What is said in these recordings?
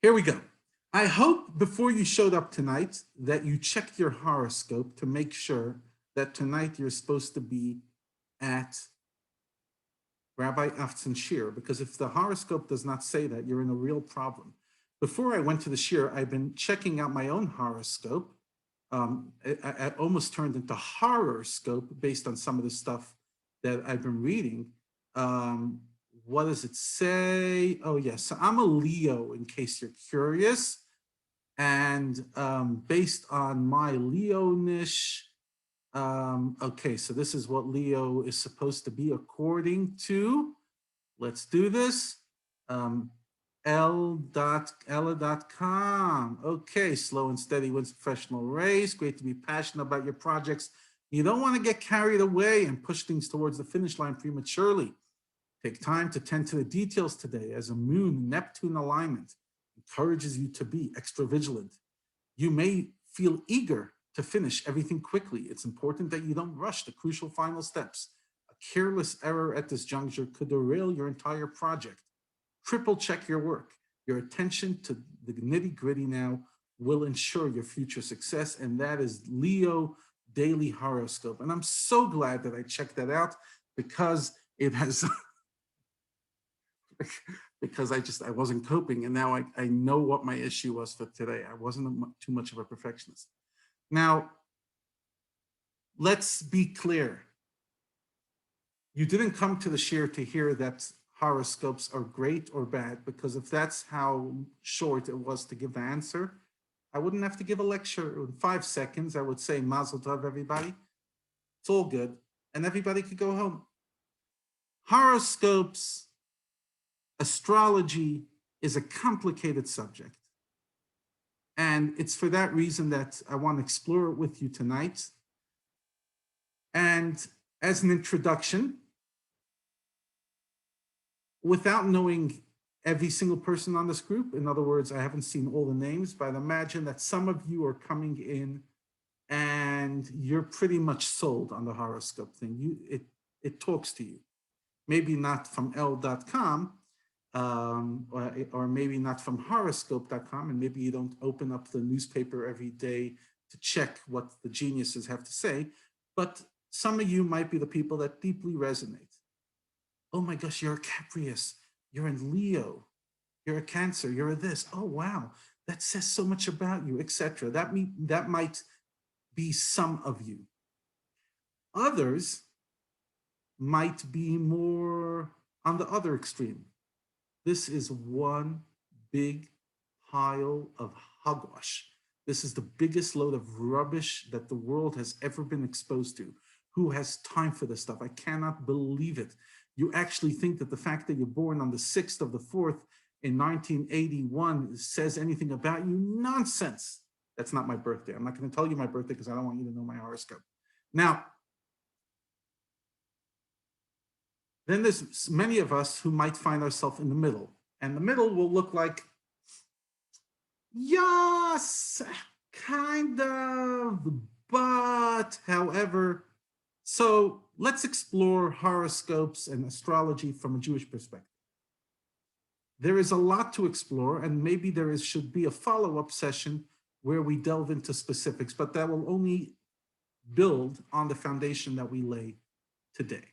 Here we go. I hope before you showed up tonight that you checked your horoscope to make sure that tonight you're supposed to be at Rabbi Afton Shir, because if the horoscope does not say that, you're in a real problem. Before I went to the Shir, I've been checking out my own horoscope. I almost turned into horoscope based on some of the stuff that I've been reading. What does it say? Oh, yes. So I'm a Leo, in case you're curious. And based on my Leo-nish, okay, so this is what Leo is supposed to be according to. Let's do this. Ella.com. Okay, slow and steady wins professional race. Great to be passionate about your projects. You don't want to get carried away and push things towards the finish line prematurely. Take time to tend to the details today as a Moon-Neptune alignment encourages you to be extra vigilant. You may feel eager to finish everything quickly. It's important that you don't rush the crucial final steps. A careless error at this juncture could derail your entire project. Triple check your work. Your attention to the nitty gritty now will ensure your future success. And that is Leo Daily Horoscope. And I'm so glad that I checked that out because it has because I wasn't coping, and now I know what my issue was for today. I wasn't too much of a perfectionist. Now, let's be clear. You didn't come to the shir to hear that horoscopes are great or bad, because if that's how short it was to give the answer, I wouldn't have to give a lecture in 5 seconds. I would say Mazel Tov, everybody. It's all good, and everybody could go home. Horoscopes, astrology is a complicated subject. And it's for that reason that I want to explore it with you tonight. And as an introduction, without knowing every single person on this group, in other words, I haven't seen all the names, but I'd imagine that some of you are coming in and you're pretty much sold on the horoscope thing. It talks to you. Maybe not from L.com, or maybe not from horoscope.com, and maybe you don't open up the newspaper every day to check what the geniuses have to say, but some of you might be the people that deeply resonate. Oh my gosh, you're a Caprius, you're in Leo, you're a Cancer, you're a this. Oh wow, that says so much about you, etc. That might be some of you. Others might be more on the other extreme. This is one big pile of hogwash. This is the biggest load of rubbish that the world has ever been exposed to. Who has time for this stuff? I cannot believe it. You actually think that the fact that you're born on the 6th of the 4th in 1981 says anything about you? Nonsense. That's not my birthday. I'm not going to tell you my birthday because I don't want you to know my horoscope. Now, then there's many of us who might find ourselves in the middle. And the middle will look like, yes, kind of, but however. So let's explore horoscopes and astrology from a Jewish perspective. There is a lot to explore, and maybe should be a follow-up session where we delve into specifics, but that will only build on the foundation that we lay today.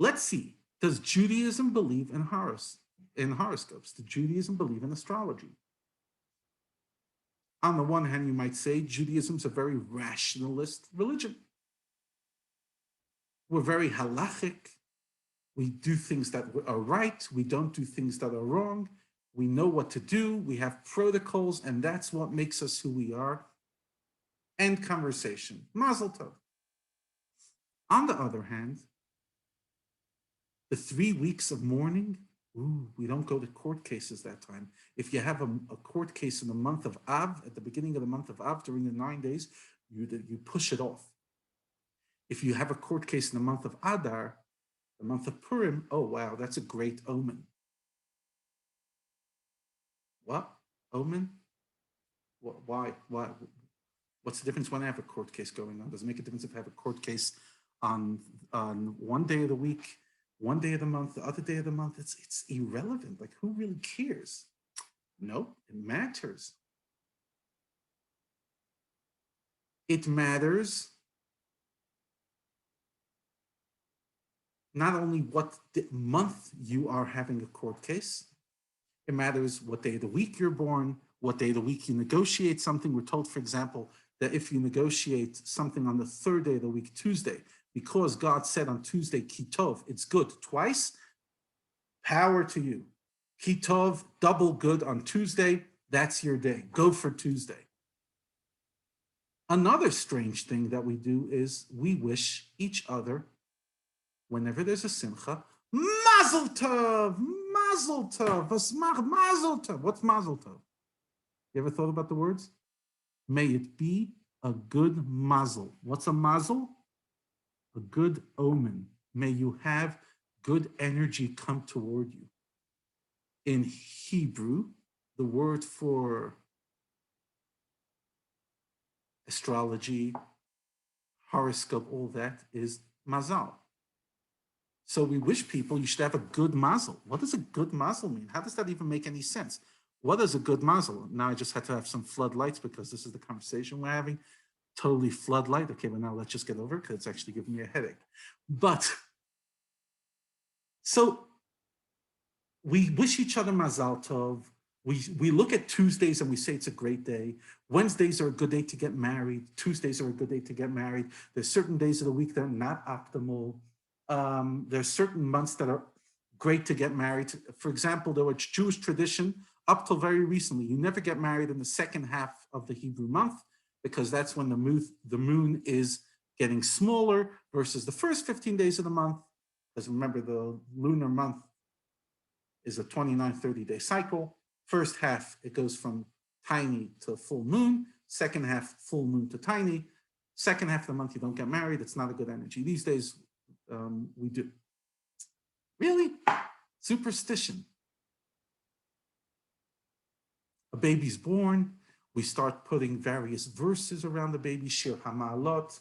Let's see, does Judaism believe in horoscopes? Does Judaism believe in astrology? On the one hand, you might say Judaism's a very rationalist religion. We're very halachic. We do things that are right. We don't do things that are wrong. We know what to do. We have protocols, and that's what makes us who we are. End conversation. Mazel tov. On the other hand, the 3 weeks of mourning, we don't go to court cases that time. If you have a court case in the month of Av, at the beginning of the month of Av, during the 9 days, you push it off. If you have a court case in the month of Adar, the month of Purim, oh wow, that's a great omen. What? Omen? Why? What's the difference when I have a court case going on? Does it make a difference if I have a court case on one day of the week, one day of the month, the other day of the month? It's irrelevant. Like, who really cares? Nope, it matters. It matters not only what month you are having a court case, it matters what day of the week you're born, what day of the week you negotiate something. We're told, for example, that if you negotiate something on the third day of the week, Tuesday, because God said on Tuesday, Kitov, it's good twice, power to you. Kitov, double good on Tuesday, that's your day. Go for Tuesday. Another strange thing that we do is we wish each other, whenever there's a simcha, Mazel Tov, Mazel Tov, Mazel Tov. What's Mazel Tov? You ever thought about the words? May it be a good mazel. What's a mazel? A good omen. May you have good energy come toward you. In Hebrew, the word for astrology, horoscope, all that is mazal. So we wish people you should have a good mazel. What does a good mazel mean? How does that even make any sense? What is a good mazel? Now I just had to have some floodlights because this is the conversation we're having. Totally floodlight. Okay, well now let's just get over it because it's actually giving me a headache. But so we wish each other mazal tov. We look at Tuesdays and we say it's a great day. Wednesdays are a good day to get married. Tuesdays are a good day to get married. There's certain days of the week that are not optimal. There's certain months that are great to get married. For example, there was Jewish tradition up till very recently. You never get married in the second half of the Hebrew month because that's when the moon is getting smaller versus the first 15 days of the month. Because remember, the lunar month is a 29, 30-day cycle. First half, it goes from tiny to full moon. Second half, full moon to tiny. Second half of the month, you don't get married. It's not a good energy. These days, we do. Really? Superstition. A baby's born. We start putting various verses around the baby, Shir Hamalot.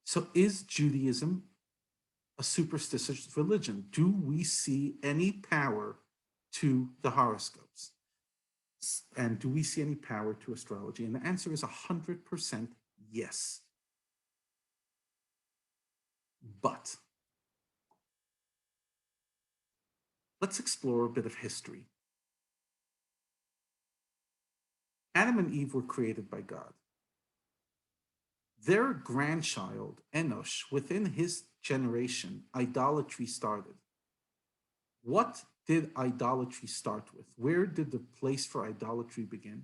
So is Judaism a superstitious religion? Do we see any power to the horoscopes? And do we see any power to astrology? And the answer is 100% yes. But let's explore a bit of history. Adam and Eve were created by God. Their grandchild, Enosh, within his generation, idolatry started. What did idolatry start with? Where did the place for idolatry begin?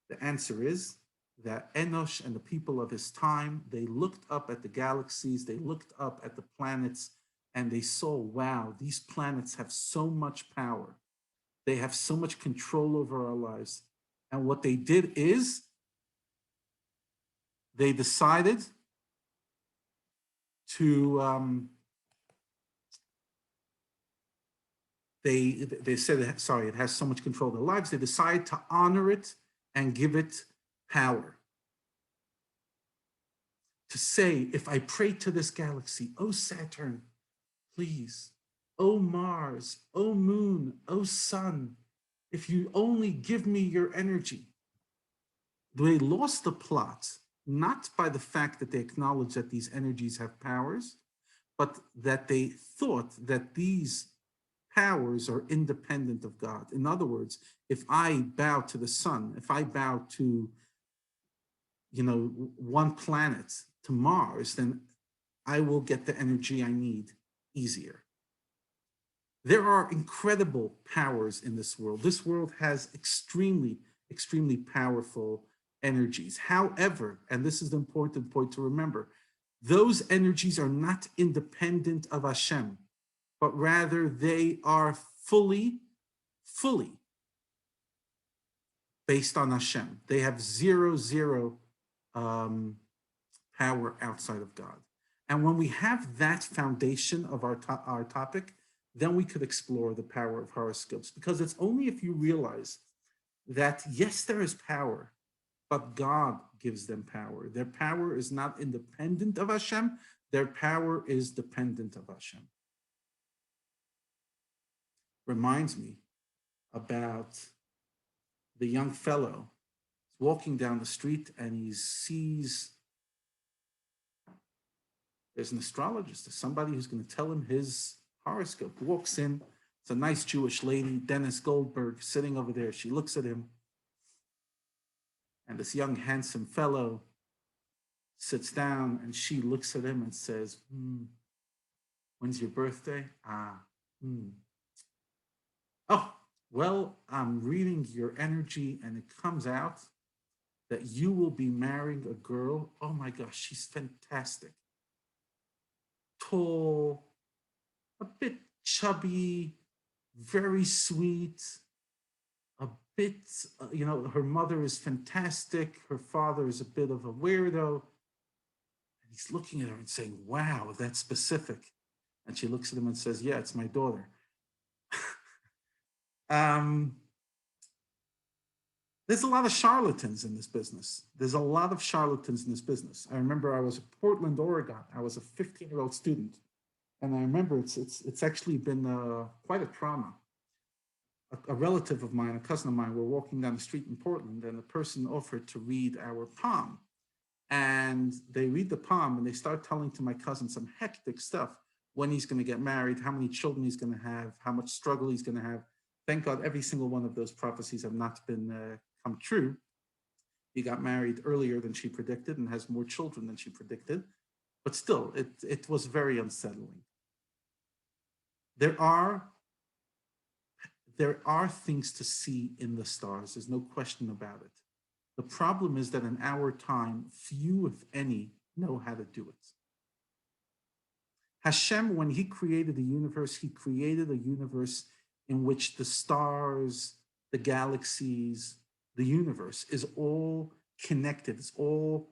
The answer is that Enosh and the people of his time, they looked up at the galaxies, they looked up at the planets, and they saw, wow, these planets have so much power. They have so much control over our lives. And what they did is they decided to they said, sorry, it has so much control of their lives. They decided to honor it and give it power. To say, if I pray to this galaxy, oh Saturn, please, oh Mars, oh Moon, oh Sun, if you only give me your energy. They lost the plot, not by the fact that they acknowledged that these energies have powers, but that they thought that these powers are independent of God. In other words, if I bow to the sun, if I bow to, one planet, to Mars, then I will get the energy I need easier. There are incredible powers in this world. This world has extremely, extremely powerful energies. However, and this is the important point to remember, those energies are not independent of Hashem, but rather they are fully based on Hashem. They have zero power outside of God. And when we have that foundation of our topic, then we could explore the power of horoscopes, because it's only if you realize that, yes, there is power, but God gives them power. Their power is not independent of Hashem. Their power is dependent of Hashem. reminds me about the young fellow walking down the street and he sees there's an astrologist, there's somebody who's going to tell him his horoscope. Walks in, it's a nice Jewish lady, Dennis Goldberg, sitting over there. She looks at him, and this young, handsome fellow sits down, and she looks at him and says, when's your birthday? Oh, well, I'm reading your energy, and it comes out that you will be marrying a girl. Oh my gosh, she's fantastic. Tall, a bit chubby, very sweet, a bit, her mother is fantastic. Her father is a bit of a weirdo. And he's looking at her and saying, wow, that's specific. And she looks at him and says, yeah, it's my daughter. There's a lot of charlatans in this business. There's a lot of charlatans in this business. I remember I was in Portland, Oregon. I was a 15-year-old student. And I remember it's actually been quite a trauma. A relative of mine, a cousin of mine, were walking down the street in Portland, and the person offered to read our palm. And they read the palm, and they start telling to my cousin some hectic stuff: when he's going to get married, how many children he's going to have, how much struggle he's going to have. Thank God every single one of those prophecies have not been come true. He got married earlier than she predicted and has more children than she predicted. But still, it was very unsettling. There are things to see in the stars. There's no question about it. The problem is that in our time, few, if any, know how to do it. Hashem, when he created the universe, he created a universe in which the stars, the galaxies, the universe is all connected. It's all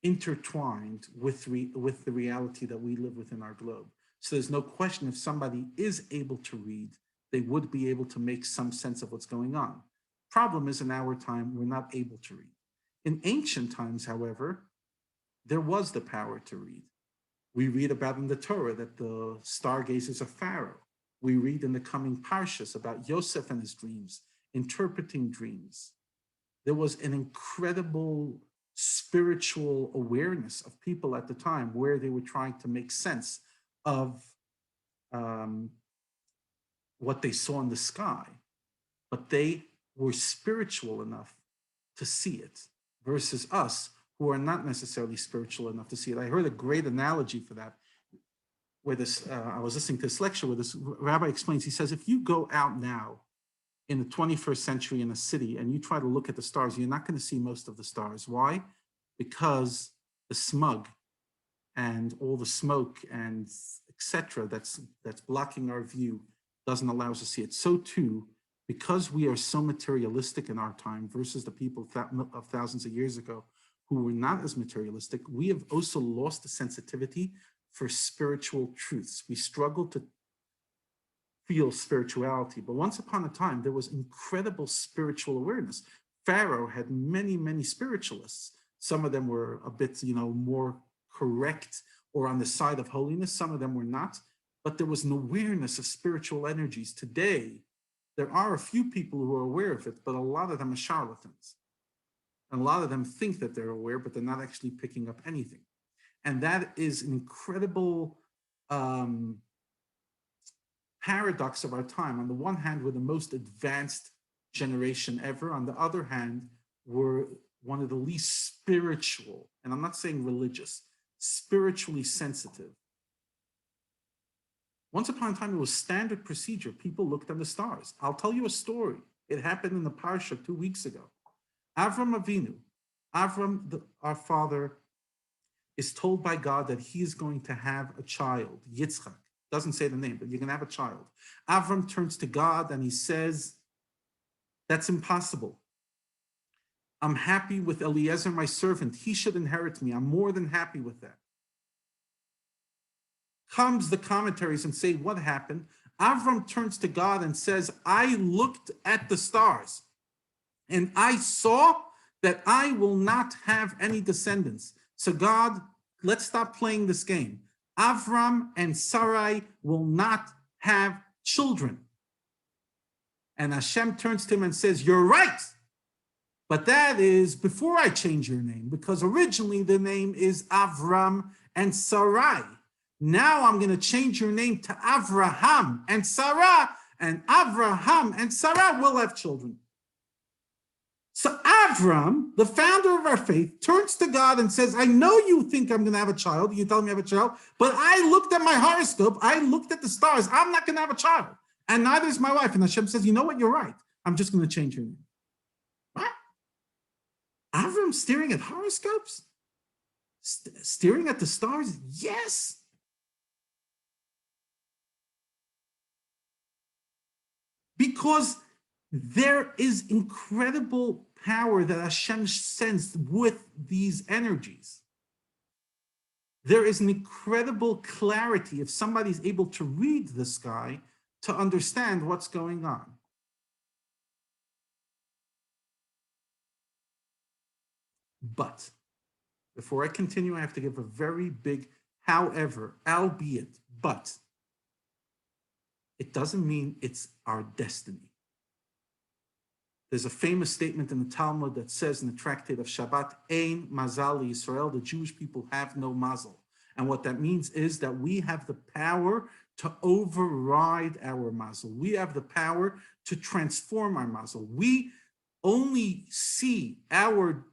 intertwined with the reality that we live within our globe. So there's no question, if somebody is able to read, they would be able to make some sense of what's going on. Problem is, in our time, we're not able to read. In ancient times, however, there was the power to read. We read about in the Torah that the stargazers of Pharaoh. We read in the coming Parshas about Yosef and his dreams, interpreting dreams. There was an incredible spiritual awareness of people at the time where they were trying to make sense of what they saw in the sky, but they were spiritual enough to see it, versus us who are not necessarily spiritual enough to see it. I heard a great analogy for that, where I was listening to this lecture where this rabbi explains. He says, if you go out now in the 21st century in a city and you try to look at the stars, you're not going to see most of the stars. Why? Because the smog and all the smoke and etc. that's blocking our view doesn't allow us to see it. So too, because we are so materialistic in our time versus the people of thousands of years ago who were not as materialistic, we have also lost the sensitivity for spiritual truths. We struggle to feel spirituality, but once upon a time, there was incredible spiritual awareness. Pharaoh had many, many spiritualists. Some of them were a bit, more correct or on the side of holiness. Some of them were not, but there was an awareness of spiritual energies. Today, there are a few people who are aware of it, but a lot of them are charlatans. And a lot of them think that they're aware, but they're not actually picking up anything. And that is an incredible paradox of our time. On the one hand, we're the most advanced generation ever. On the other hand, we're one of the least spiritual, and I'm not saying religious, spiritually sensitive. Once upon a time, it was standard procedure. People looked at the stars. I'll tell you a story. It happened in the Parsha 2 weeks ago. Avram Avinu, our father, is told by God that he is going to have a child, Yitzchak. Doesn't say the name, but you're going to have a child. Avram turns to God and he says, that's impossible. I'm happy with Eliezer, my servant. He should inherit me. I'm more than happy with that. Comes the commentaries and say, what happened? Avram turns to God and says, I looked at the stars and I saw that I will not have any descendants. So God, let's stop playing this game. Avram and Sarai will not have children. And Hashem turns to him and says, you're right. But that is before I change your name, because originally the name is Avram and Sarai. Now I'm going to change your name to Avraham and Sarah, and Avraham and Sarah will have children. So Avram, the founder of our faith, turns to God and says, I know you think I'm going to have a child. You tell me I have a child, but I looked at my horoscope. I looked at the stars. I'm not going to have a child. And neither is my wife. And Hashem says, you know what? You're right. I'm just going to change your name. What? Avram staring at horoscopes? Staring at the stars? Yes. Because there is incredible power that Hashem sends with these energies. There is an incredible clarity if somebody's able to read the sky to understand what's going on. But before I continue, I have to give a very big however, albeit, but it doesn't mean it's our destiny. There's a famous statement in the Talmud that says in the tractate of Shabbat, Ein Mazal Yisrael, the Jewish people have no mazel. And what that means is that we have the power to override our mazel. We have the power to transform our mazel. We only see our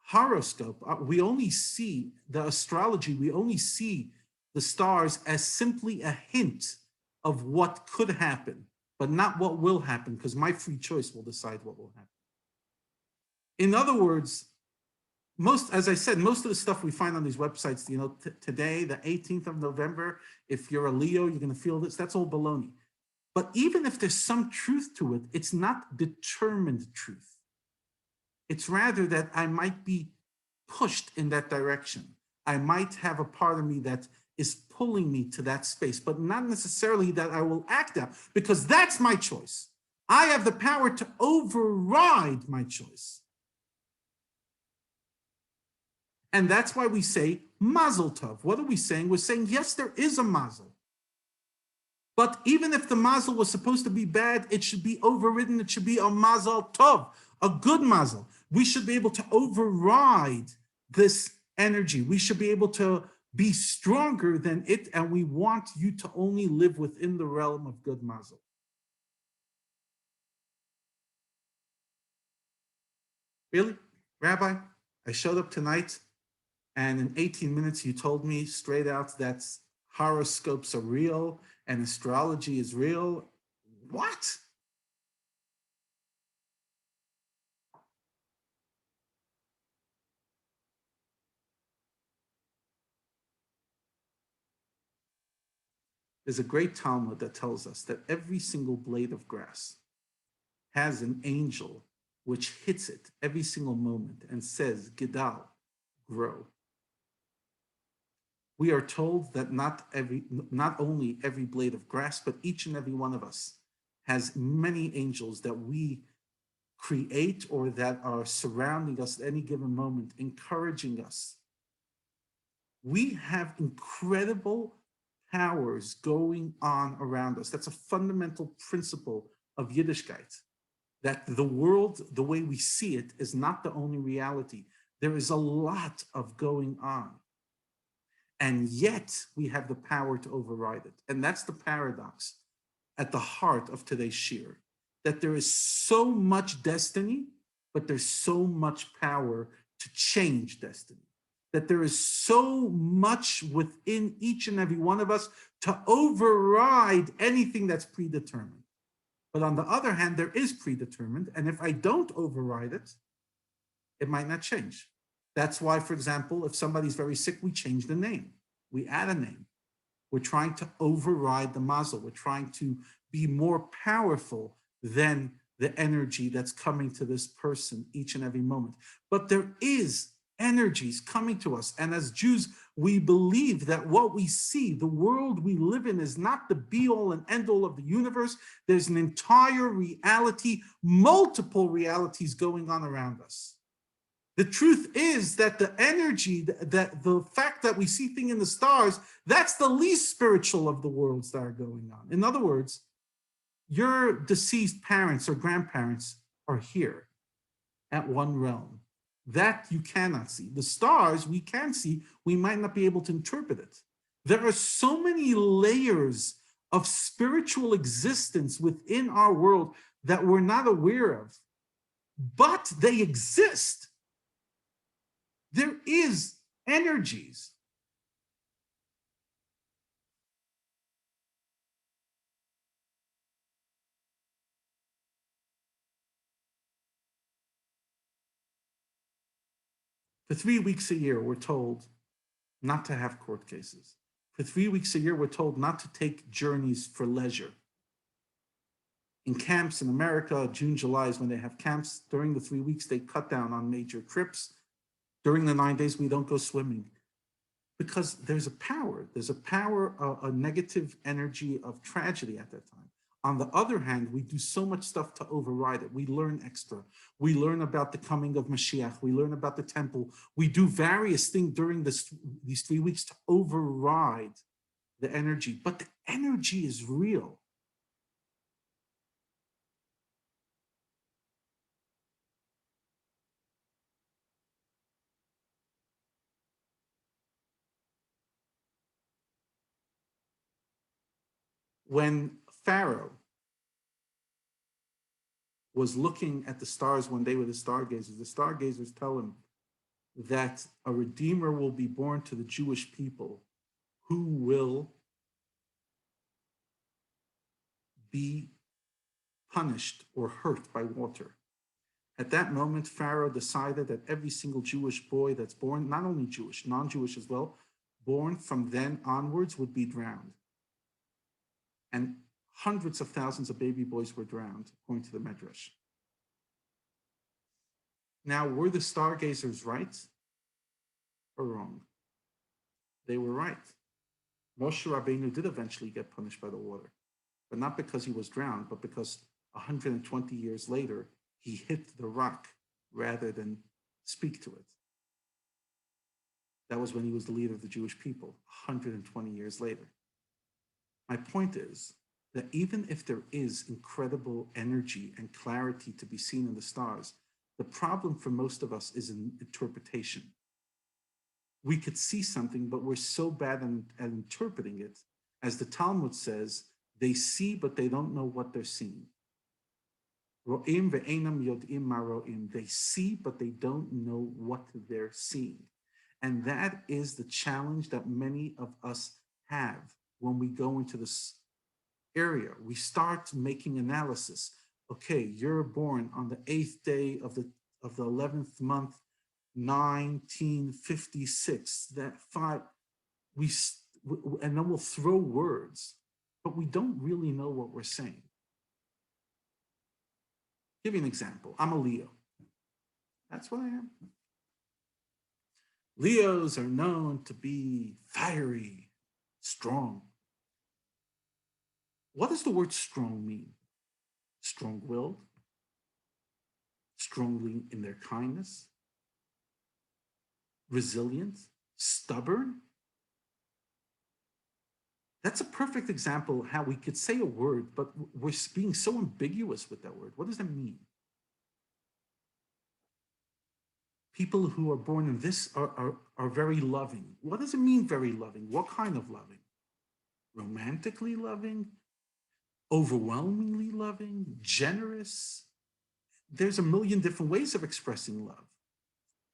horoscope, we only see the astrology, we only see the stars as simply a hint of what could happen, but not what will happen, because my free choice will decide what will happen. In other words, as I said, most of the stuff we find on these websites, today, the 18th of November, if you're a Leo, you're going to feel this, that's all baloney. But even if there's some truth to it, it's not determined truth. It's rather that I might be pushed in that direction. I might have a part of me that is pulling me to that space, but not necessarily that I will act out, because that's my choice. I have the power to override my choice. And that's why we say mazel tov. What are we saying? We're saying, yes, there is a mazel. But even if the mazel was supposed to be bad, it should be overridden. It should be a mazel tov, a good mazel. We should be able to override this energy. We should be able to be stronger than it, and we want you to only live within the realm of good mazel. Really? Rabbi, I showed up tonight, and in 18 minutes you told me straight out that horoscopes are real and astrology is real. What? There's a great Talmud that tells us that every single blade of grass has an angel which hits it every single moment and says, Gedal, grow. We are told that not only every blade of grass, but each and every one of us has many angels that we create or that are surrounding us at any given moment, encouraging us. We have incredible powers going on around us. That's a fundamental principle of Yiddishkeit, that the world, the way we see it, is not the only reality. There is a lot of going on. And yet we have the power to override it. And that's the paradox at the heart of today's shir, that there is so much destiny, but there's so much power to change destiny. That there is so much within each and every one of us to override anything that's predetermined. But on the other hand, there is predetermined, and if I don't override it, it might not change. That's why, for example, if somebody's very sick, we change the name. We add a name. We're trying to override the mazel. We're trying to be more powerful than the energy that's coming to this person each and every moment. But there is energies coming to us. And as Jews, we believe that what we see, the world we live in, is not the be-all and end-all of the universe. There's an entire reality, multiple realities going on around us. The truth is that the energy, that the fact that we see things in the stars, that's the least spiritual of the worlds that are going on. In other words, Your deceased parents or grandparents are here at one realm. That you cannot see. The stars we can see, we might not be able to interpret it. There are so many layers of spiritual existence within our world that we're not aware of, but they exist. There is energies. For 3 weeks a year, we're told not to have court cases. For 3 weeks a year, we're told not to take journeys for leisure. In camps in America, June, July is when they have camps. During the 3 weeks, they cut down on major trips. During the 9 days, we don't go swimming because there's a power. There's a power, a negative energy of tragedy at that time. On the other hand, we do so much stuff to override it. We learn extra. We learn about the coming of Mashiach. We learn about the temple. We do various things during these 3 weeks to override the energy. But the energy is real. When Pharaoh was looking at the stars one day with the stargazers tell him that a redeemer will be born to the Jewish people who will be punished or hurt by water. At that moment, Pharaoh decided that every single Jewish boy that's born, not only Jewish, non-Jewish as well, born from then onwards would be drowned. And hundreds of thousands of baby boys were drowned, according to the Medrash. Now, were the stargazers right or wrong? They were right. Moshe Rabbeinu did eventually get punished by the water, but not because he was drowned, but because 120 years later, he hit the rock rather than speak to it. That was when he was the leader of the Jewish people, 120 years later. My point is that even if there is incredible energy and clarity to be seen in the stars, the problem for most of us is in interpretation. We could see something, but we're so bad at interpreting it. As the Talmud says, they see, but they don't know what they're seeing. Ro'im ve'enam yod'im ma ro'im. They see, but they don't know what they're seeing. And that is the challenge that many of us have when we go into this area. We start making analysis. Okay, you're born on the 8th day of the 11th month, 1956. That five, and then we'll throw words, but we don't really know what we're saying. Give you an example. I'm a Leo. That's what I am. Leos are known to be fiery, strong. What does the word strong mean? Strong-willed, strongly in their kindness, resilient, stubborn. That's a perfect example of how we could say a word, but we're being so ambiguous with that word. What does that mean? People who are born in this are very loving. What does it mean, very loving? What kind of loving? Romantically loving? Overwhelmingly loving? Generous? There's a million different ways of expressing love.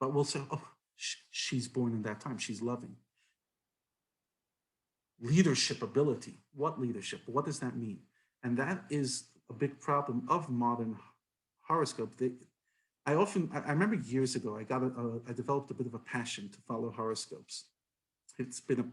But we'll say, oh, she's born in that time. She's loving. Leadership ability. What leadership? What does that mean? And that is a big problem of modern horoscope. I remember years ago, I developed a bit of a passion to follow horoscopes. It's been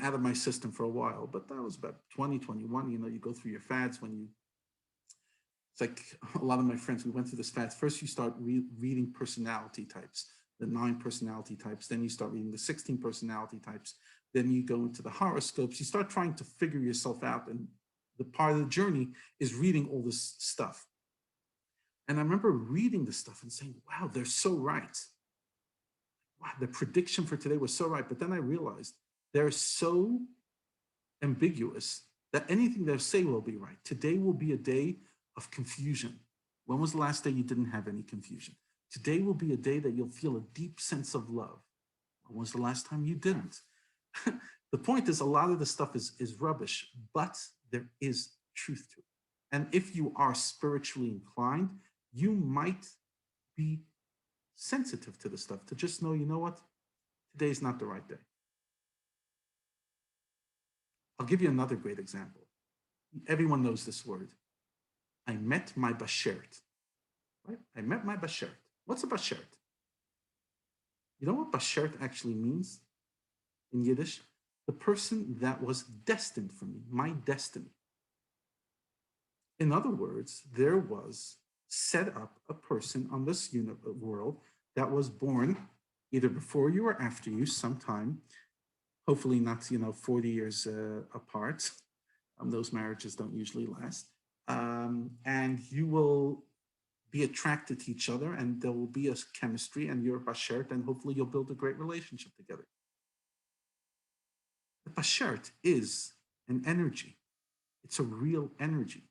out of my system for a while, but that was about 2021. You know, you go through your fads it's like a lot of my friends, we went through this fad. First, you start reading personality types, the 9 personality types. Then you start reading the 16 personality types. Then you go into the horoscopes. You start trying to figure yourself out. And the part of the journey is reading all this stuff. And I remember reading this stuff and saying, wow, they're so right. Wow, the prediction for today was so right. But then I realized they're so ambiguous that anything they say will be right. Today will be a day of confusion. When was the last day you didn't have any confusion? Today will be a day that you'll feel a deep sense of love. When was the last time you didn't? The point is, a lot of the stuff is rubbish, but there is truth to it. And if you are spiritually inclined, you might be sensitive to the stuff to just know, you know what? Today's not the right day. I'll give you another great example. Everyone knows this word. I met my bashert. Right? I met my bashert. What's a bashert? You know what bashert actually means in Yiddish? The person that was destined for me, my destiny. In other words, there was set up a person on this world that was born either before you or after you sometime, hopefully not, 40 years apart. Those marriages don't usually last. And you will be attracted to each other and there will be a chemistry and you're bashert and hopefully you'll build a great relationship together. The bashert is an energy. It's a real energy.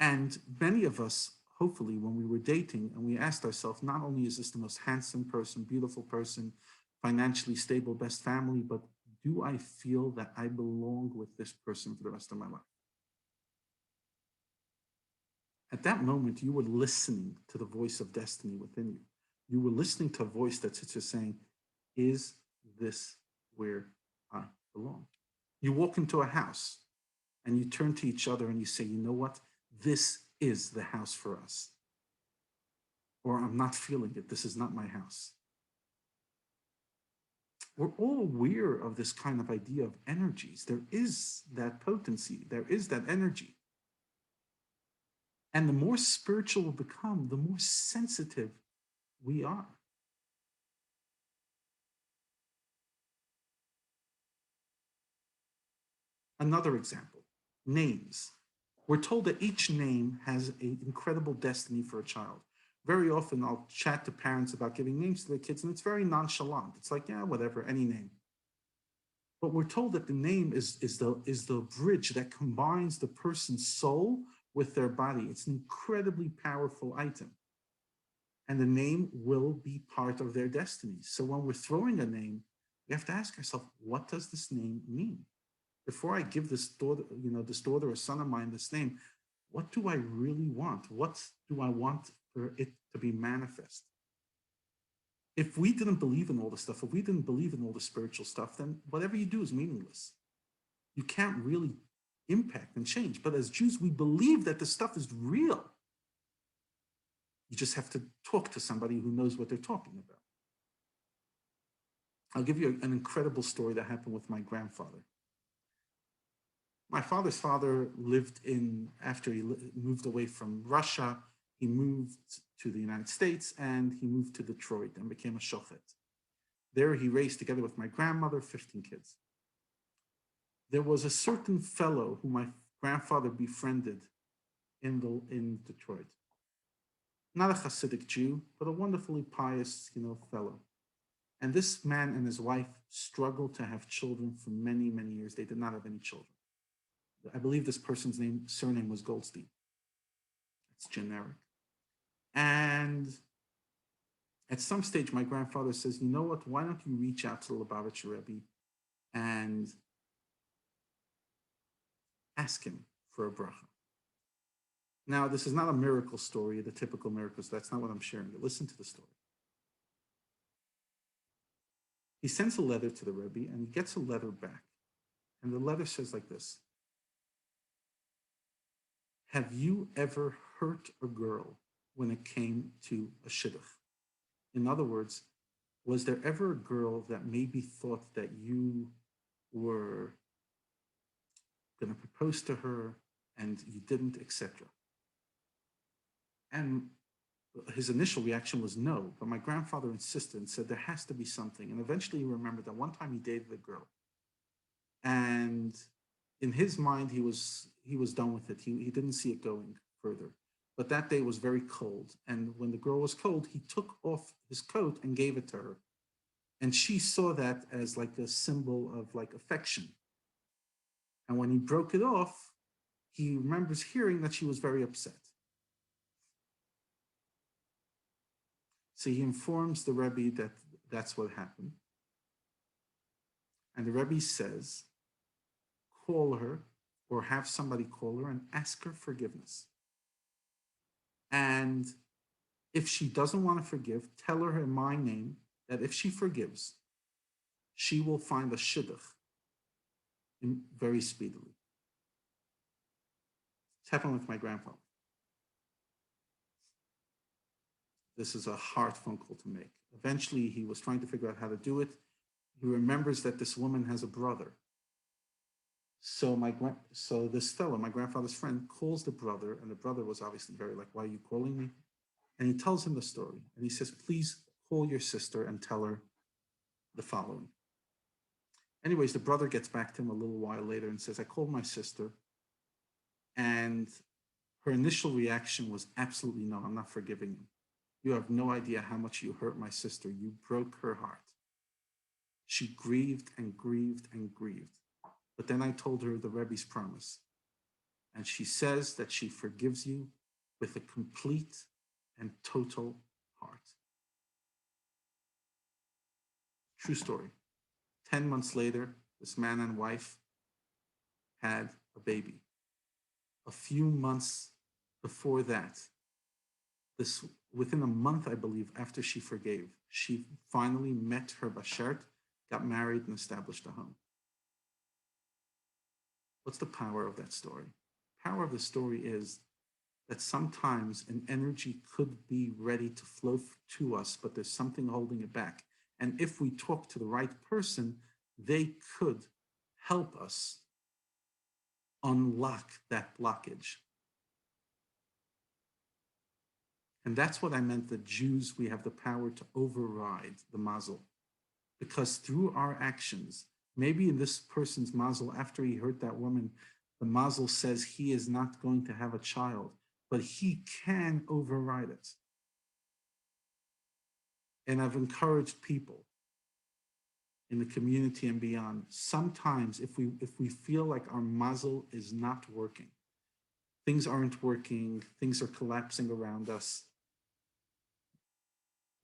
And many of us, hopefully, when we were dating and we asked ourselves, not only is this the most handsome person, beautiful person, financially stable, best family, but do I feel that I belong with this person for the rest of my life? At that moment, you were listening to the voice of destiny within you. You were listening to a voice that's just saying, is this where I belong? You walk into a house and you turn to each other and you say, you know what? This is the house for us. Or I'm not feeling it. This is not my house. We're all aware of this kind of idea of energies. There is that potency. There is that energy. And the more spiritual we become, the more sensitive we are. Another example, names. We're told that each name has an incredible destiny for a child. Very often I'll chat to parents about giving names to their kids and it's very nonchalant. It's like, yeah, whatever, any name. But we're told that the name is the bridge that combines the person's soul with their body. It's an incredibly powerful item. And the name will be part of their destiny. So when we're throwing a name, we have to ask ourselves, what does this name mean? Before I give this daughter or son of mine this name, what do I really want? What do I want for it to be manifest? If we didn't believe in all the stuff, if we didn't believe in all the spiritual stuff, then whatever you do is meaningless. You can't really impact and change. But as Jews, we believe that the stuff is real. You just have to talk to somebody who knows what they're talking about. I'll give you an incredible story that happened with my grandfather. My father's father lived after he moved away from Russia, he moved to the United States and he moved to Detroit and became a shochet. There he raised, together with my grandmother, 15 kids. There was a certain fellow who my grandfather befriended in Detroit. Not a Hasidic Jew, but a wonderfully pious, fellow. And this man and his wife struggled to have children for many, many years. They did not have any children. I believe this person's surname was Goldstein. It's generic. And at some stage, my grandfather says, you know what, why don't you reach out to the Lubavitcher Rebbe and ask him for a bracha. Now, this is not a miracle story, the typical miracles. That's not what I'm sharing. But listen to the story. He sends a letter to the Rebbe and he gets a letter back. And the letter says like this. Have you ever hurt a girl when it came to a shidduch? In other words, was there ever a girl that maybe thought that you were going to propose to her and you didn't, etc.? And his initial reaction was no, but my grandfather insisted and said there has to be something. And eventually he remembered that one time he dated a girl. And in his mind, he was done with it. He didn't see it going further. But that day was very cold. And when the girl was cold, he took off his coat and gave it to her. And she saw that as like a symbol of like affection. And when he broke it off, he remembers hearing that she was very upset. So he informs the Rebbe that that's what happened. And the Rebbe says, call her or have somebody call her and ask her forgiveness. And if she doesn't want to forgive, tell her in my name that if she forgives, she will find a shidduch very speedily. It's happened with my grandfather. This is a hard phone call to make. Eventually, he was trying to figure out how to do it. He remembers that this woman has a brother. So this fellow, my grandfather's friend, calls the brother, and the brother was obviously very like, why are you calling me? And he tells him the story. And he says, please call your sister and tell her the following. Anyways, the brother gets back to him a little while later and says, I called my sister, and her initial reaction was absolutely no, I'm not forgiving you. You have no idea how much you hurt my sister. You broke her heart. She grieved and grieved and grieved. But then I told her the Rebbe's promise. And she says that she forgives you with a complete and total heart. True story. 10 months later, this man and wife had a baby. A few months before that, within a month, I believe, after she forgave, she finally met her bashert, got married, and established a home. What's the power of that story? The power of the story is that sometimes an energy could be ready to flow to us, but there's something holding it back. And if we talk to the right person, they could help us unlock that blockage. And that's what I meant that Jews, we have the power to override the mazel. Because through our actions, maybe in this person's mazel, after he hurt that woman, the mazel says he is not going to have a child, but he can override it. And I've encouraged people in the community and beyond, sometimes if we feel like our mazel is not working, things aren't working, things are collapsing around us,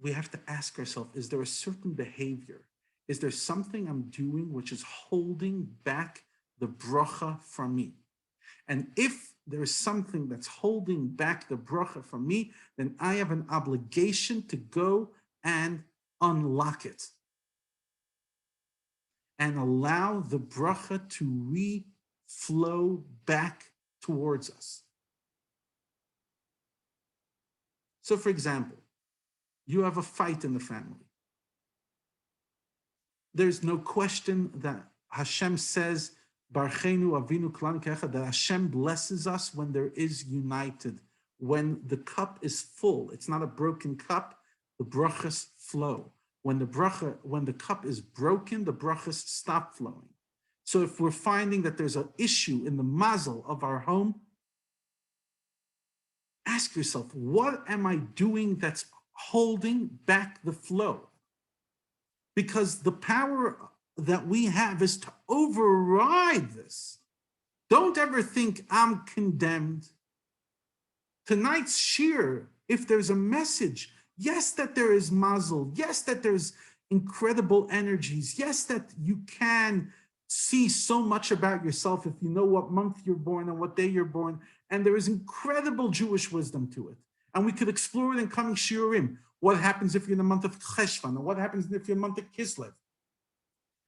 we have to ask ourselves, is there a certain behavior? Is there something I'm doing which is holding back the bracha from me? And if there is something that's holding back the bracha from me, then I have an obligation to go and unlock it and allow the bracha to reflow back towards us. So for example, you have a fight in the family. There's no question that Hashem says, Barchenu Avinu Klan Kecha, that Hashem blesses us when there is united, when the cup is full. It's not a broken cup, the brachas flow. When the cup is broken, the brachas stop flowing. So if we're finding that there's an issue in the mazel of our home, ask yourself, what am I doing that's holding back the flow? Because the power that we have is to override this. Don't ever think I'm condemned. Tonight's shir, if there's a message, yes, that there is mazel, yes, that there's incredible energies, yes, that you can see so much about yourself if you know what month you're born and what day you're born, and there is incredible Jewish wisdom to it. And we could explore it in coming shiurim. What happens if you're in the month of Cheshvan? And what happens if you're in the month of Kislev?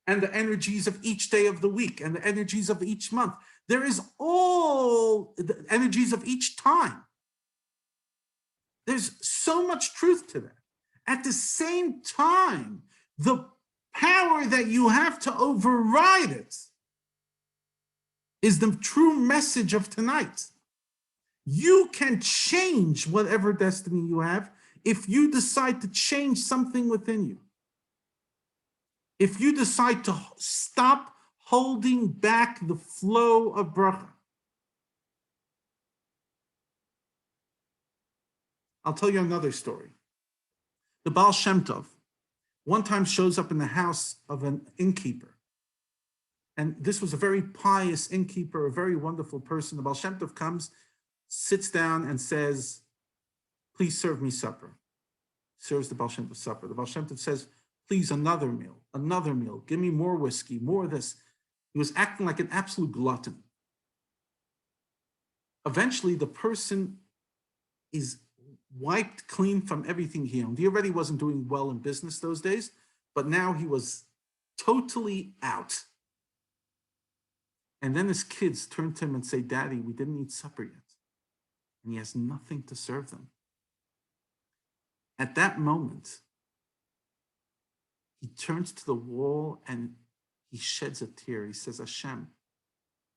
And the energies of each day of the week and the energies of each month. There is all the energies of each time. There's so much truth to that. At the same time, the power that you have to override it is the true message of tonight. You can change whatever destiny you have if you decide to change something within you. If you decide to stop holding back the flow of bracha. I'll tell you another story. The Baal Shem Tov one time shows up in the house of an innkeeper. And this was a very pious innkeeper, a very wonderful person. The Baal Shem Tov comes, sits down and says, please serve me supper. Serves the Baal Shem Tov supper. The Baal Shem Tov says, please, another meal. Give me more whiskey, more of this. He was acting like an absolute glutton. Eventually, the person is wiped clean from everything he owned. He already wasn't doing well in business those days, but now he was totally out. And then his kids turn to him and say, Daddy, we didn't eat supper yet. And he has nothing to serve them. At that moment, he turns to the wall and he sheds a tear. He says, Hashem,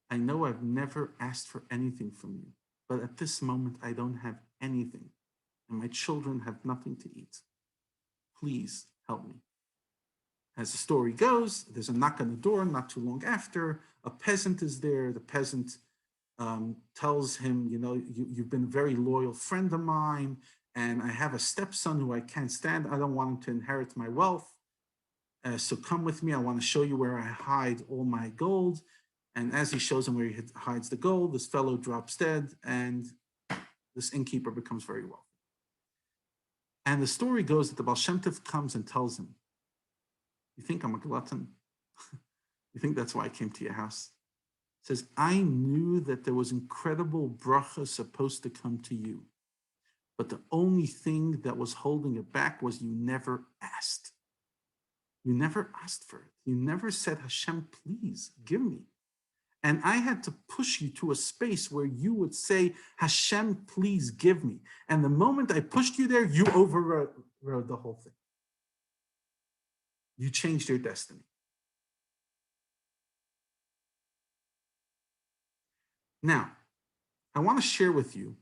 I know I've never asked for anything from you, but at this moment, I don't have anything, and my children have nothing to eat. Please help me. As the story goes, there's a knock on the door not too long after. A peasant is there. The peasant tells him, you know, you've been a very loyal friend of mine, and I have a stepson who I can't stand. I don't want him to inherit my wealth. So come with me. I want to show you where I hide all my gold. And as he shows him where he hides the gold, this fellow drops dead, and this innkeeper becomes very wealthy. And the story goes that the Baal Shem Tov comes and tells him, you think I'm a glutton? You think that's why I came to your house? He says, I knew that there was incredible bracha supposed to come to you, but the only thing that was holding it back was you never asked. You never asked for it. You never said, Hashem, please give me. And I had to push you to a space where you would say, Hashem, please give me. And the moment I pushed you there, you overrode the whole thing. You changed your destiny. Now, I want to share with you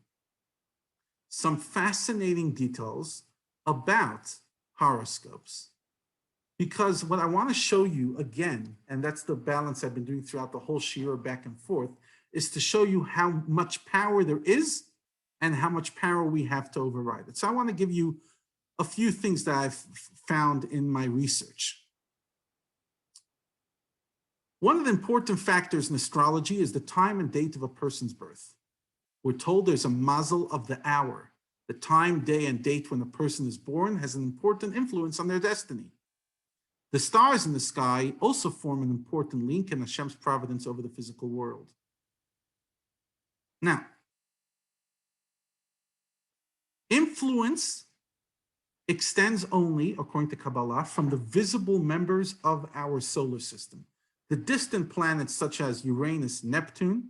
some fascinating details about horoscopes. Because what I want to show you again, and that's the balance I've been doing throughout the whole shiur back and forth, is to show you how much power there is and how much power we have to override it. So I want to give you a few things that I've found in my research. One of the important factors in astrology is the time and date of a person's birth. We're told there's a mazel of the hour. The time, day, and date when a person is born has an important influence on their destiny. The stars in the sky also form an important link in Hashem's providence over the physical world. Now, influence extends only, according to Kabbalah, from the visible members of our solar system. The distant planets such as Uranus, Neptune,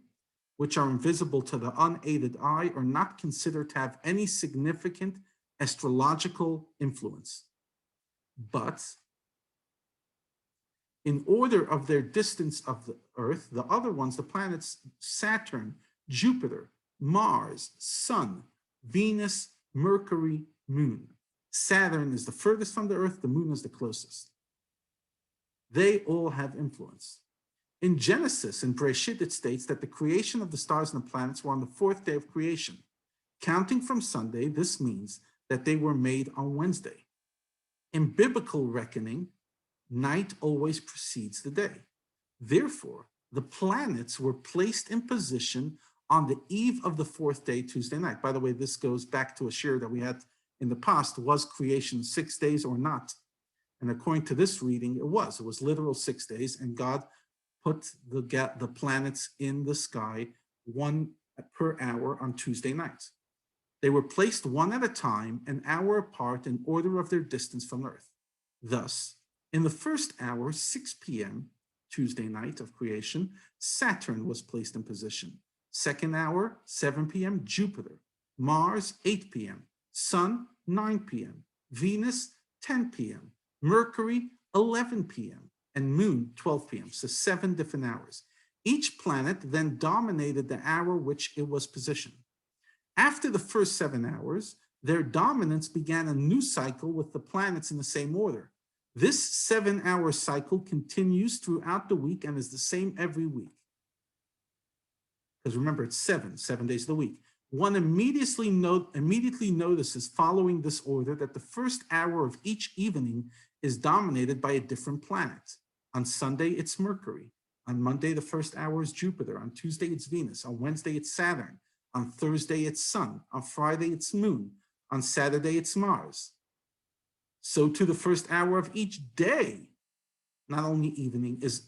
which are invisible to the unaided eye, are not considered to have any significant astrological influence. But in order of their distance of the Earth, the other ones, the planets Saturn, Jupiter, Mars, Sun, Venus, Mercury, Moon. Saturn is the furthest from the Earth, the Moon is the closest. They all have influence. In Genesis, in Bereshit, it states that the creation of the stars and the planets were on the fourth day of creation. Counting from Sunday, this means that they were made on Wednesday. In biblical reckoning, night always precedes the day. Therefore, the planets were placed in position on the eve of the fourth day, Tuesday night. By the way, this goes back to a shiur that we had in the past. Was creation 6 days or not? And according to this reading, it was literal 6 days, and God put the planets in the sky 1 per hour on Tuesday nights. They were placed one at a time, an hour apart in order of their distance from Earth. Thus, in the first hour, 6 p.m., Tuesday night of creation, Saturn was placed in position. Second hour, 7 p.m., Jupiter. Mars, 8 p.m. Sun, 9 p.m. Venus, 10 p.m. Mercury, 11 p.m. and Moon, 12 p.m. So 7 different hours. Each planet then dominated the hour which it was positioned. After the first 7 hours, their dominance began a new cycle with the planets in the same order. This 7-hour cycle continues throughout the week and is the same every week. Because remember, it's 7 days of the week. One immediately notices following this order that the first hour of each evening is dominated by a different planet. On Sunday, it's Mercury. On Monday, the first hour is Jupiter. On Tuesday, it's Venus. On Wednesday, it's Saturn. On Thursday, it's Sun. On Friday, it's Moon. On Saturday, it's Mars. So to the first hour of each day, not only evening, is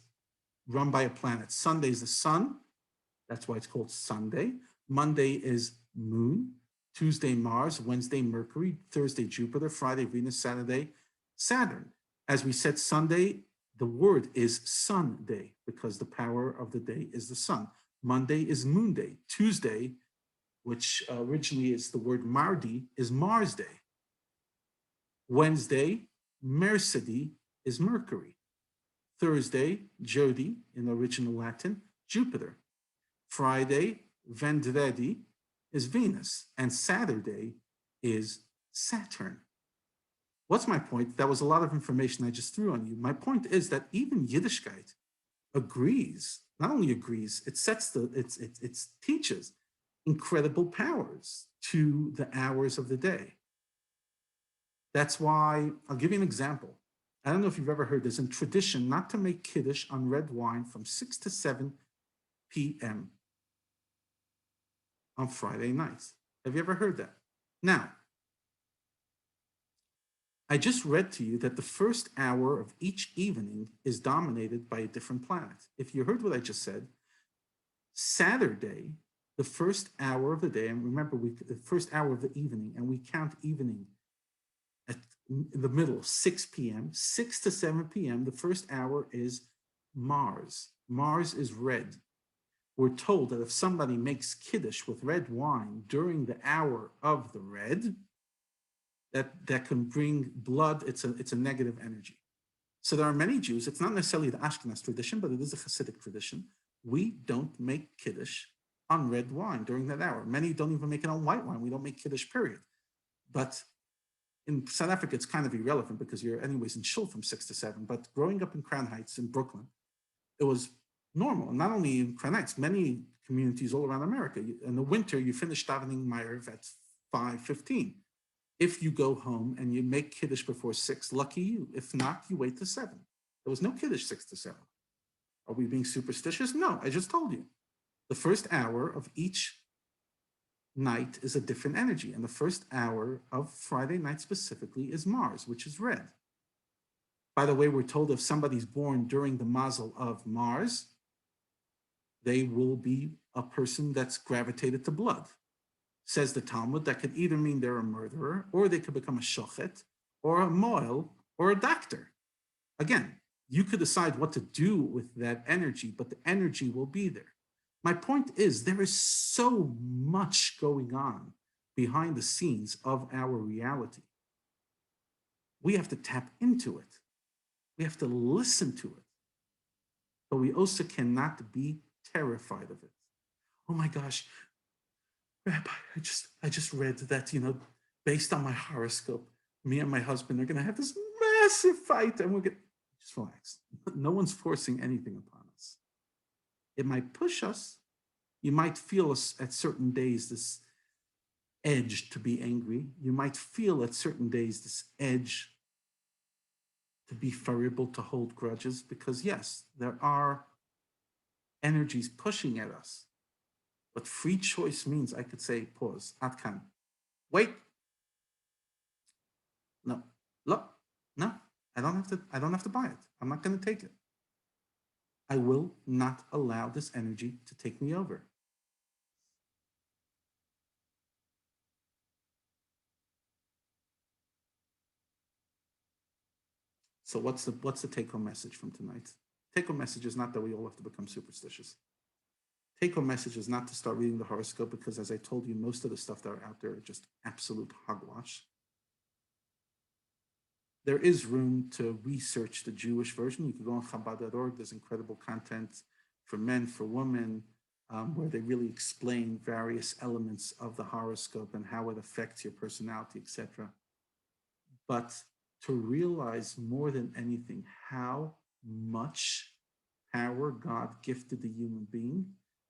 run by a planet. Sunday is the sun. That's why it's called Sunday. Monday is Moon. Tuesday, Mars. Wednesday, Mercury. Thursday, Jupiter. Friday, Venus. Saturday, Saturn. As we said, Sunday, the word is Sunday because the power of the day is the sun. Monday is Moon Day. Tuesday, which originally is the word Mardi, is Mars Day. Wednesday, Mercedi, is Mercury. Thursday, Jodi, in original Latin, Jupiter. Friday, Vendredi, is Venus. And Saturday is Saturn. What's my point? That was a lot of information I just threw on you. My point is that even Yiddishkeit agrees, not only agrees, it teaches incredible powers to the hours of the day. That's why, I'll give you an example. I don't know if you've ever heard this, in tradition not to make Kiddush on red wine from 6 to 7 p.m. on Friday nights. Have you ever heard that? Now, I just read to you that the first hour of each evening is dominated by a different planet. If you heard what I just said, Saturday, the first hour of the day, and remember, the first hour of the evening, and we count evening at the middle, 6 p.m., 6 to 7 p.m., the first hour is Mars. Mars is red. We're told that if somebody makes Kiddush with red wine during the hour of the red, that can bring blood, it's a negative energy. So there are many Jews, it's not necessarily the Ashkenaz tradition, but it is a Hasidic tradition. We don't make Kiddush on red wine during that hour. Many don't even make it on white wine. We don't make Kiddush, period. But in South Africa, it's kind of irrelevant because you're anyways in shul from 6 to 7. But growing up in Crown Heights in Brooklyn, it was normal. And not only in Crown Heights, many communities all around America. In the winter, you finish davening Ma'ariv at 5:15. If you go home and you make Kiddush before 6, lucky you. If not, you wait to 7. There was no Kiddush 6 to 7. Are we being superstitious? No, I just told you. The first hour of each night is a different energy. And the first hour of Friday night specifically is Mars, which is red. By the way, we're told if somebody's born during the mazel of Mars, they will be a person that's gravitated to blood. Says the Talmud, that could either mean they're a murderer, or they could become a shochet, or a moel, or a doctor. Again, you could decide what to do with that energy, but the energy will be there. My point is, there is so much going on behind the scenes of our reality. We have to tap into it. We have to listen to it. But we also cannot be terrified of it. Oh my gosh, Rabbi, I just read that, based on my horoscope, me and my husband are going to have this massive fight, and we're going to just relax. No one's forcing anything upon us. It might push us. You might feel us at certain days this edge to be angry. You might feel at certain days this edge to be variable, to hold grudges, because yes, there are energies pushing at us. But free choice means I could say, pause, atkan, wait. No, look, no, I don't have to buy it. I'm not going to take it. I will not allow this energy to take me over. So what's the take-home message from tonight? Take-home message is not that we all have to become superstitious. Take-home message is not to start reading the horoscope, because as I told you, most of the stuff that are out there are just absolute hogwash. There is room to research the Jewish version. You can go on Chabad.org. There's incredible content for men, for women, where they really explain various elements of the horoscope and how it affects your personality, etc. But to realize more than anything how much power God gifted the human being,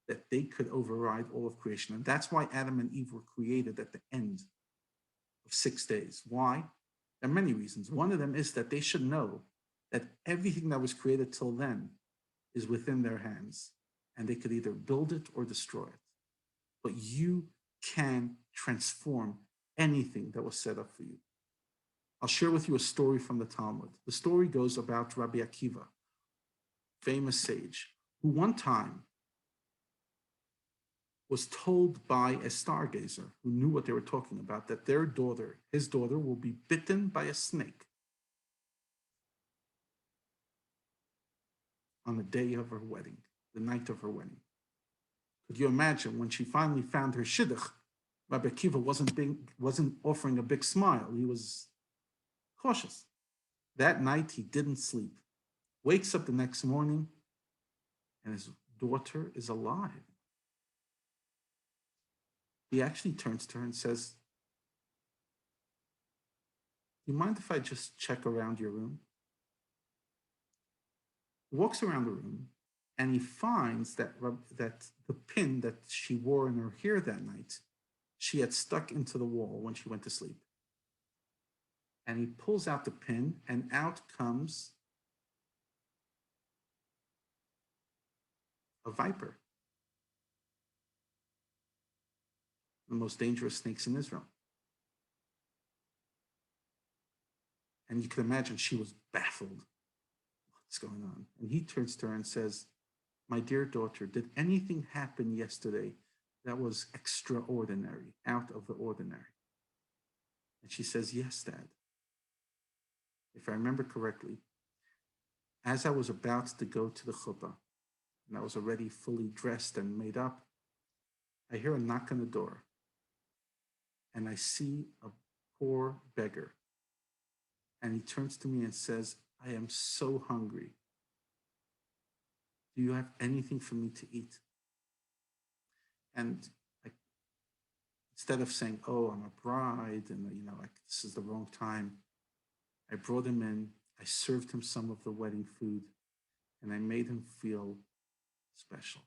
that they could override all of creation. And that's why Adam and Eve were created at the end of 6 days. Why? There are many reasons. One of them is that they should know that everything that was created till then is within their hands, and they could either build it or destroy it. But you can transform anything that was set up for you. I'll share with you a story from the Talmud. The story goes about Rabbi Akiva, famous sage, who one time was told by a stargazer who knew what they were talking about that their daughter, his daughter, will be bitten by a snake on the day of her wedding, the night of her wedding. Could you imagine when she finally found her shidduch, Rabbi Akiva wasn't offering a big smile. He was cautious. That night he didn't sleep. Wakes up the next morning and his daughter is alive. He actually turns to her and says, "Do you mind if I just check around your room?" He walks around the room and he finds that the pin that she wore in her hair that night, she had stuck into the wall when she went to sleep. And he pulls out the pin and out comes a viper, the most dangerous snakes in Israel. And you can imagine she was baffled. What's going on? And he turns to her and says, "My dear daughter, did anything happen yesterday that was extraordinary, out of the ordinary?" And she says, "Yes, Dad. If I remember correctly, as I was about to go to the chuppah, and I was already fully dressed and made up, I hear a knock on the door, and I see a poor beggar. And he turns to me and says, 'I am so hungry. Do you have anything for me to eat?' And instead of saying, 'Oh, I'm a bride, and this is the wrong time,' I brought him in, I served him some of the wedding food, and I made him feel special."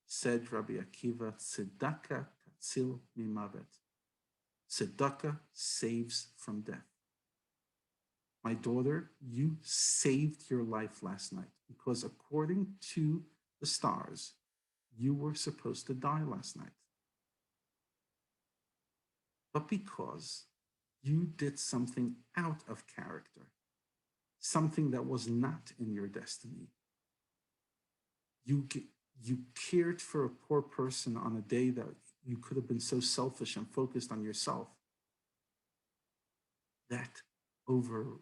Said Rabbi Akiva, "Tzedakah tatzil mimavet." Tzedakah saves from death. My daughter, you saved your life last night because according to the stars, you were supposed to die last night. But because you did something out of character, something that was not in your destiny, you cared for a poor person on a day that you could have been so selfish and focused on yourself, that overrid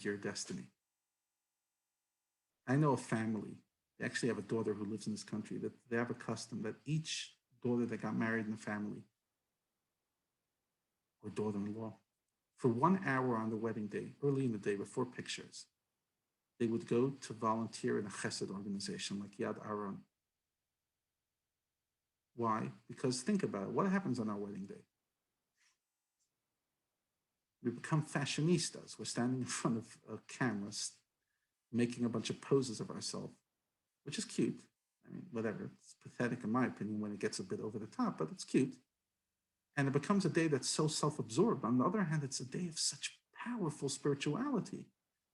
your destiny. I know a family, they actually have a daughter who lives in this country, that they have a custom that each daughter that got married in the family, or daughter-in-law, for 1 hour on the wedding day, early in the day before pictures, they would go to volunteer in a chesed organization like Yad Aron. Why? Because think about it, what happens on our wedding day? We become fashionistas. We're standing in front of cameras, making a bunch of poses of ourselves, which is cute. I mean, whatever. It's pathetic in my opinion when it gets a bit over the top, but it's cute. And it becomes a day that's so self-absorbed. On the other hand, it's a day of such powerful spirituality.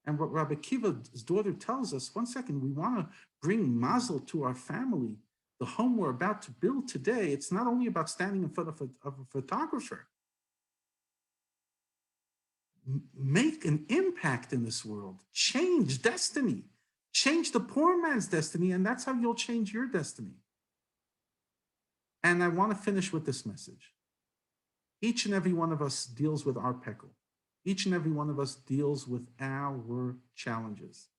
And what Rabbi Akiva's daughter tells us, one second, we want to bring mazel to our family. The home we're about to build today, it's not only about standing in front of a photographer. Make an impact in this world, change destiny, change the poor man's destiny, and that's how you'll change your destiny. And I want to finish with this message. Each and every one of us deals with our peckle. Each and every one of us deals with our challenges.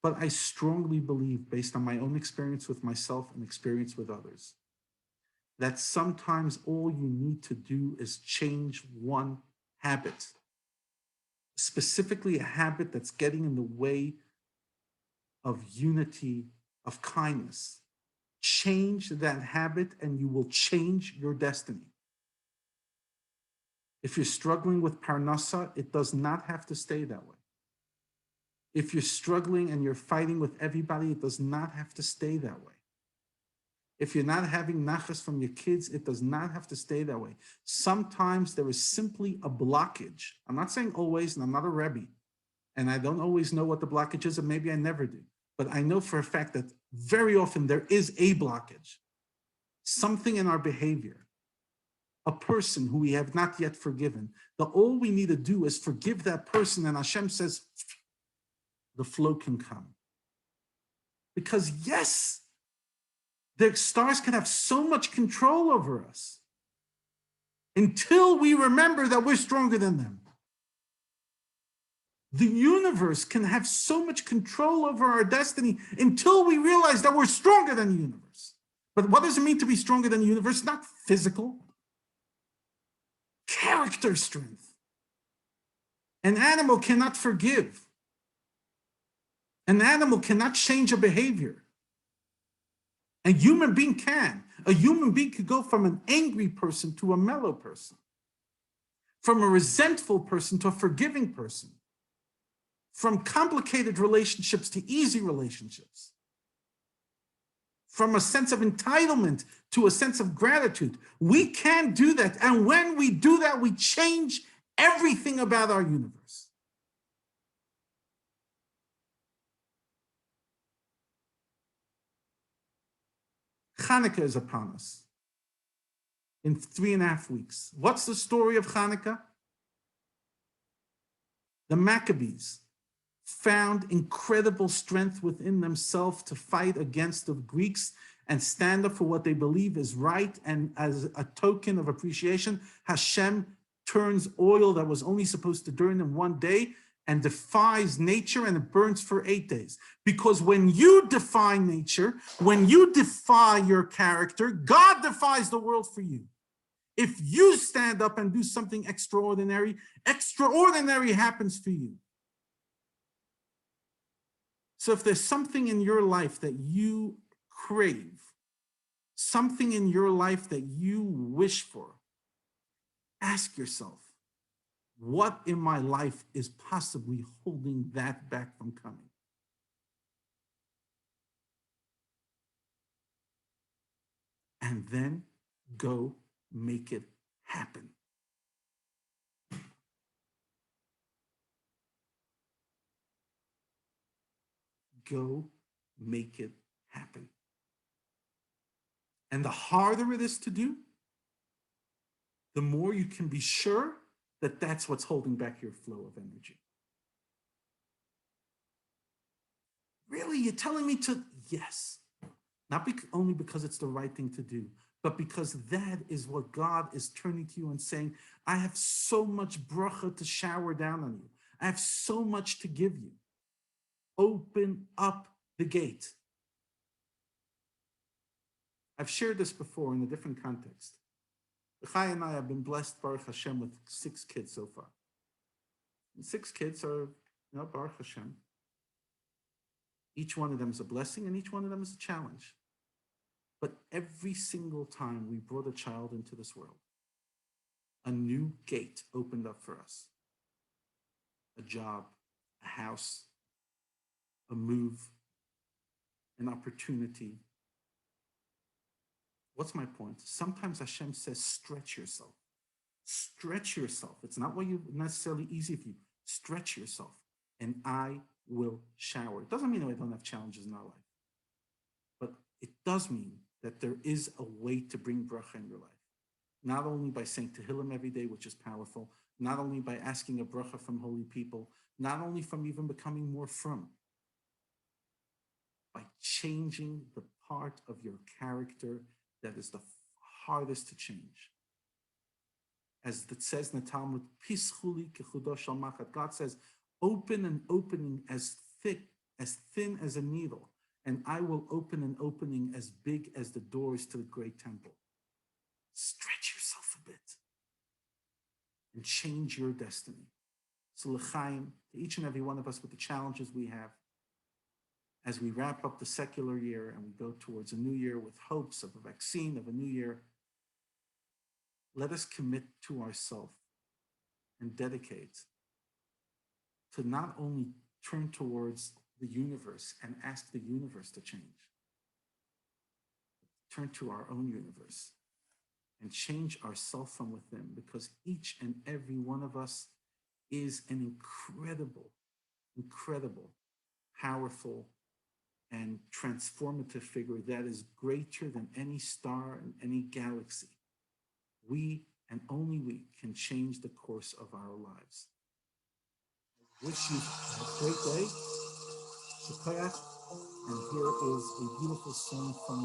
But I strongly believe, based on my own experience with myself and experience with others, that sometimes all you need to do is change one habit, specifically a habit that's getting in the way of unity, of kindness. Change that habit and you will change your destiny. If you're struggling with parnasa, it does not have to stay that way. If you're struggling and you're fighting with everybody, it does not have to stay that way. If you're not having nachas from your kids, it does not have to stay that way. Sometimes there is simply a blockage. I'm not saying always, and I'm not a Rebbe. And I don't always know what the blockage is, and maybe I never do. But I know for a fact that very often there is a blockage, something in our behavior, a person who we have not yet forgiven. That all we need to do is forgive that person, and Hashem says, the flow can come. Because yes, the stars can have so much control over us until we remember that we're stronger than them. The universe can have so much control over our destiny until we realize that we're stronger than the universe. But what does it mean to be stronger than the universe? Not physical. Character strength. An animal cannot forgive. An animal cannot change a behavior. A human being can. A human being could go from an angry person to a mellow person, from a resentful person to a forgiving person, from complicated relationships to easy relationships, from a sense of entitlement to a sense of gratitude. We can do that. And when we do that, we change everything about our universe. Hanukkah is upon us in 3.5 weeks. What's the story of Hanukkah? The Maccabees found incredible strength within themselves to fight against the Greeks and stand up for what they believe is right. And as a token of appreciation, Hashem turns oil that was only supposed to burn in 1 day and defies nature, and it burns for 8 days. Because when you defy nature, when you defy your character, God defies the world for you. If you stand up and do something extraordinary, extraordinary happens for you. So if there's something in your life that you crave, something in your life that you wish for, ask yourself, what in my life is possibly holding that back from coming? And then go make it happen. Go make it happen. And the harder it is to do, the more you can be sure that that's what's holding back your flow of energy. Really, you're telling me to? Yes. Not only because it's the right thing to do, but because that is what God is turning to you and saying, I have so much bracha to shower down on you. I have so much to give you. Open up the gate. I've shared this before in a different context. Chai and I have been blessed, Baruch Hashem, with 6 kids so far. And 6 kids are, Baruch Hashem. Each one of them is a blessing and each one of them is a challenge. But every single time we brought a child into this world, a new gate opened up for us. A job, a house, a move, an opportunity. What's my point? Sometimes Hashem says, stretch yourself. Stretch yourself. It's not what you necessarily easy for you. Stretch yourself, and I will shower. It doesn't mean that I don't have challenges in our life, but it does mean that there is a way to bring bracha in your life. Not only by saying Tehillim every day, which is powerful, not only by asking a bracha from holy people, not only from even becoming more from, by changing the part of your character that is the hardest to change. As it says in the Talmud, Pischuli kechudosh al machat. God says, open an opening as thin as a needle, and I will open an opening as big as the doors to the great temple. Stretch yourself a bit and change your destiny. So l'chaim, to each and every one of us with the challenges we have, as we wrap up the secular year and we go towards a new year with hopes of a vaccine, of a new year, let us commit to ourselves and dedicate to not only turn towards the universe and ask the universe to change, turn to our own universe and change ourselves from within, because each and every one of us is an incredible, incredible, powerful, and transformative figure that is greater than any star in any galaxy. We and only we can change the course of our lives. Wish you a great day. Shukayach. And here is a beautiful song from